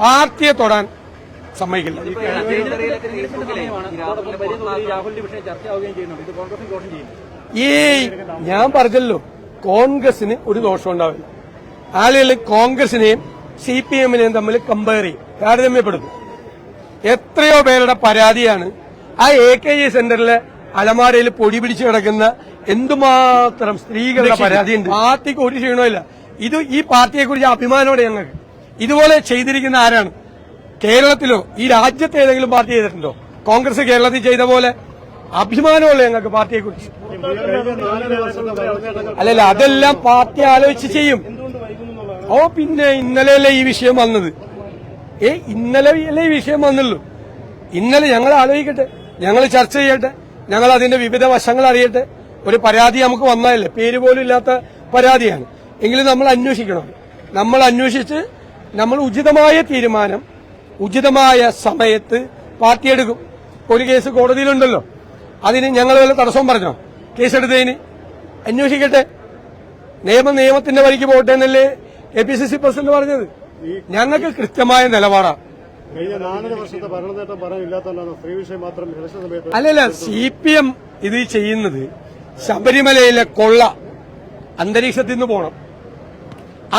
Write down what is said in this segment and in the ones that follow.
പാർട്ടിയെ തൊടാൻ സമ്മതിക്കില്ല. ഈ ഞാൻ പറഞ്ഞല്ലോ, കോൺഗ്രസിന് ഒരു ദോഷം ഉണ്ടാവില്ല. ആളുകൾ കോൺഗ്രസിനെയും CPM-നെയും തമ്മിൽ കമ്പയർ ചെയ്യും, താരതമ്യപ്പെടുത്തും. എത്രയോ പേരുടെ പരാതിയാണ് ആ AKG സെന്ററിലെ അലമാരയിൽ പൊടി പിടിച്ചു കിടക്കുന്ന എന്തുമാത്രം സ്ത്രീകളുടെ പരാതിയുണ്ട്. പാർട്ടിക്ക് ഒരു ക്ഷീണമില്ല. ഇത് ഈ പാർട്ടിയെക്കുറിച്ച് അഭിമാനോടെ ഞങ്ങൾക്ക്. ഇതുപോലെ ചെയ്തിരിക്കുന്ന ആരാണ്? കേരളത്തിലോ ഈ രാജ്യത്ത് ഏതെങ്കിലും പാർട്ടി ചെയ്തിട്ടുണ്ടോ? കോൺഗ്രസ് കേരളത്തിൽ ചെയ്ത പോലെ അഭിമാനമുള്ള ഞങ്ങൾക്ക് പാർട്ടിയെക്കുറിച്ച്. അല്ലല്ല, അതെല്ലാം പാർട്ടി ആലോചിച്ച് ചെയ്യും. പിന്നെ ഇന്നലെയല്ലേ ഈ വിഷയം വന്നത്? ഇന്നലെയല്ലേ ഈ വിഷയം വന്നുള്ളൂ. ഇന്നലെ ഞങ്ങൾ ആലോചിക്കട്ടെ, ഞങ്ങൾ ചർച്ച ചെയ്യട്ടെ, ഞങ്ങൾ അതിന്റെ വിവിധ വശങ്ങൾ അറിയട്ടെ. ഒരു പരാതി നമുക്ക് വന്നതല്ലേ, പേര് പോലും ഇല്ലാത്ത പരാതിയാണ്. എങ്കിലും നമ്മൾ അന്വേഷിക്കണം. നമ്മൾ അന്വേഷിച്ച് നമ്മൾ ഉചിതമായ തീരുമാനം ഉചിതമായ സമയത്ത് പാർട്ടി എടുക്കും. ഒരു കേസ് കോടതിയിലുണ്ടല്ലോ, അതിന് ഞങ്ങൾ വല്ല തടസ്സം പറഞ്ഞോ? കേസെടുത്തതിന് അന്വേഷിക്കട്ടെ, നിയമത്തിന്റെ വഴിക്ക് പോട്ടെ എന്നല്ലേ APCC പ്രസിഡന്റ് പറഞ്ഞത്. ഞങ്ങൾക്ക് കൃത്യമായ നിലപാടാണ്. അല്ലല്ല, CPM ഇത് ചെയ്യുന്നത് ശബരിമലയിലെ കൊള്ള അന്തരീക്ഷത്തിൽ നിന്ന് പോകണം.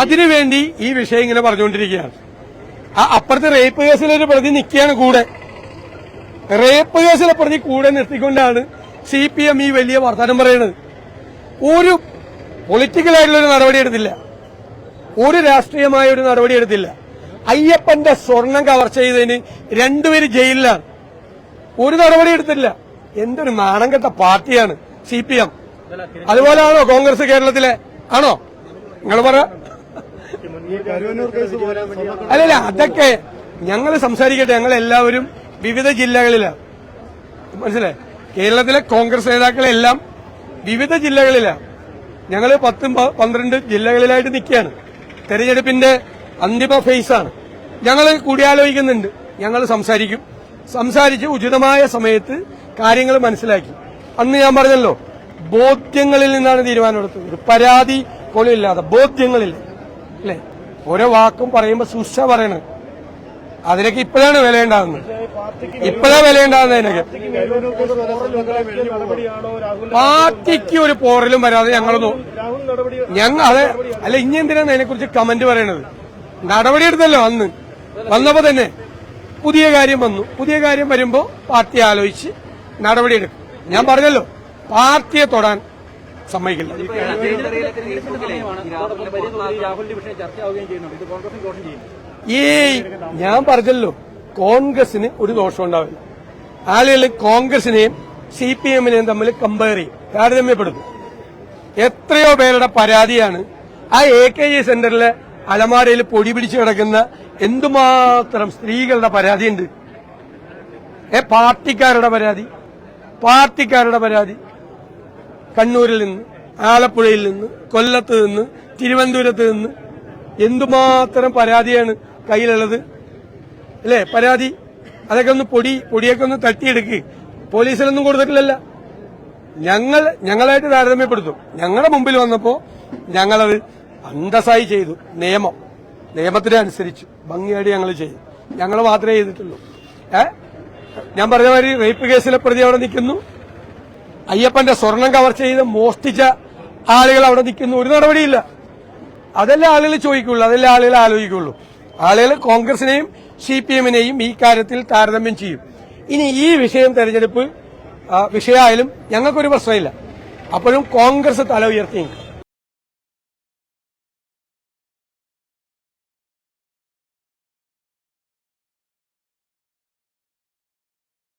അതിനുവേണ്ടി ഈ വിഷയം ഇങ്ങനെ പറഞ്ഞുകൊണ്ടിരിക്കുകയാണ്. അപ്പുറത്ത് റേപ്പ് കേസിലൊരു പ്രതി നിൽക്കുകയാണ് കൂടെ. റേപ്പ് കേസിലെ പ്രതി കൂടെ നിർത്തിക്കൊണ്ടാണ് CPM ഈ വലിയ വർത്തമാനം പറയുന്നത്. ഒരു പൊളിറ്റിക്കലായിട്ടുള്ളൊരു നടപടി എടുത്തില്ല, ഒരു രാഷ്ട്രീയമായ ഒരു നടപടി എടുത്തില്ല. അയ്യപ്പന്റെ സ്വർണം കവർച്ച ചെയ്തതിന് 2 പേര് ജയിലിലാണ്, ഒരു നടപടി എടുത്തില്ല. എന്തൊരു നാണം കെട്ട പാർട്ടിയാണ് CPM. അതുപോലെയാണോ കോൺഗ്രസ് കേരളത്തിലെ? ആണോ? നിങ്ങൾ പറ. അല്ലല്ല, അതൊക്കെ ഞങ്ങൾ സംസാരിക്കട്ടെ. ഞങ്ങൾ എല്ലാവരും വിവിധ ജില്ലകളിലാണ്, മനസ്സിലായി? കേരളത്തിലെ കോൺഗ്രസ് നേതാക്കളെല്ലാം വിവിധ ജില്ലകളിലാണ്. ഞങ്ങൾ 10-12 ജില്ലകളിലായിട്ട് നിൽക്കുകയാണ്. തെരഞ്ഞെടുപ്പിന്റെ അന്തിമ ഫേസാണ്. ഞങ്ങൾ കൂടിയാലോചിക്കുന്നുണ്ട്, ഞങ്ങൾ സംസാരിച്ച് ഉചിതമായ സമയത്ത് കാര്യങ്ങൾ മനസ്സിലാക്കി. അന്ന് ഞാൻ പറഞ്ഞല്ലോ, ബോധ്യങ്ങളിൽ നിന്നാണ് തീരുമാനമെടുത്തത്. ഒരു പരാതി പോലും ഇല്ലാതെ ബോധ്യങ്ങളില്ല, അല്ലേ? ഓരോ വാക്കും പറയുമ്പോൾ സുഷ പറയണത്, അതിനൊക്കെ ഇപ്പോഴാണ് വിലയുണ്ടാകുന്നത്. അതിനൊക്കെ പാർട്ടിക്ക് ഒരു പോറലും വരാതെ അതെ. അല്ല, ഇനി എന്തിനാണ് അതിനെക്കുറിച്ച് കമന്റ് പറയണത്? നടപടിയെടുത്തല്ലോ അന്ന് വന്നപ്പോ തന്നെ. പുതിയ കാര്യം വന്നു, പുതിയ കാര്യം വരുമ്പോ പാർട്ടി ആലോചിച്ച് നടപടിയെടുക്കും. ഞാൻ പറഞ്ഞല്ലോ, പാർട്ടിയെ തൊടാൻ സമ്മതിക്കില്ല. ഞാൻ പറഞ്ഞല്ലോ, കോൺഗ്രസിന് ഒരു ദോഷം ഉണ്ടാവില്ല. ആളുകൾ കോൺഗ്രസിനെയും CPM-നെയും തമ്മിൽ കമ്പയർ ചെയ്യും, താരതമ്യപ്പെടുത്തും. എത്രയോ പേരുടെ പരാതിയാണ് ആ AKG സെന്ററിലെ അലമാരയിൽ പൊടി പിടിച്ചു കിടക്കുന്ന എന്തുമാത്രം സ്ത്രീകളുടെ പരാതിയുണ്ട്. പാർട്ടിക്കാരുടെ പരാതി കണ്ണൂരിൽ നിന്ന്, ആലപ്പുഴയിൽ നിന്ന്, കൊല്ലത്ത് നിന്ന്, തിരുവനന്തപുരത്ത് നിന്ന് എന്തുമാത്രം പരാതിയാണ് കയ്യിലുള്ളത്, അല്ലേ? പരാതി അതൊക്കെ ഒന്ന് പൊടിയൊക്കെ ഒന്ന് തട്ടിയെടുക്കുക. പോലീസിലൊന്നും കൊടുത്തിട്ടില്ലല്ല. ഞങ്ങളായിട്ട് താരതമ്യപ്പെടുത്തും. ഞങ്ങളുടെ മുമ്പിൽ വന്നപ്പോ ഞങ്ങളത് അന്തസ്സായി ചെയ്തു. നിയമത്തിനെ അനുസരിച്ച് ഭംഗിയായിട്ട് ഞങ്ങൾ ചെയ്തു. ഞങ്ങൾ മാത്രമേ ചെയ്തിട്ടുള്ളൂ. ഞാൻ പറഞ്ഞ മാതിരി റേപ്പ് കേസിലെ പ്രതി അവിടെ നിൽക്കുന്നു, അയ്യപ്പന്റെ സ്വർണം കവർച്ച ചെയ്ത് മോഷ്ടിച്ച ആളുകൾ അവിടെ നിൽക്കുന്നു, ഒരു നടപടിയില്ല. അതല്ലേ ആളുകൾ ചോദിക്കുള്ളൂ, അതല്ലേ ആളുകൾ ആലോചിക്കുള്ളൂ. ആളുകൾ കോൺഗ്രസിനെയും CPM-നെയും ഈ കാര്യത്തിൽ താരതമ്യം ചെയ്യും. ഇനി ഈ വിഷയം തെരഞ്ഞെടുപ്പ് വിഷയമായാലും ഞങ്ങൾക്കൊരു പ്രശ്നമില്ല. അപ്പോഴും കോൺഗ്രസ് തല ഉയർത്തി.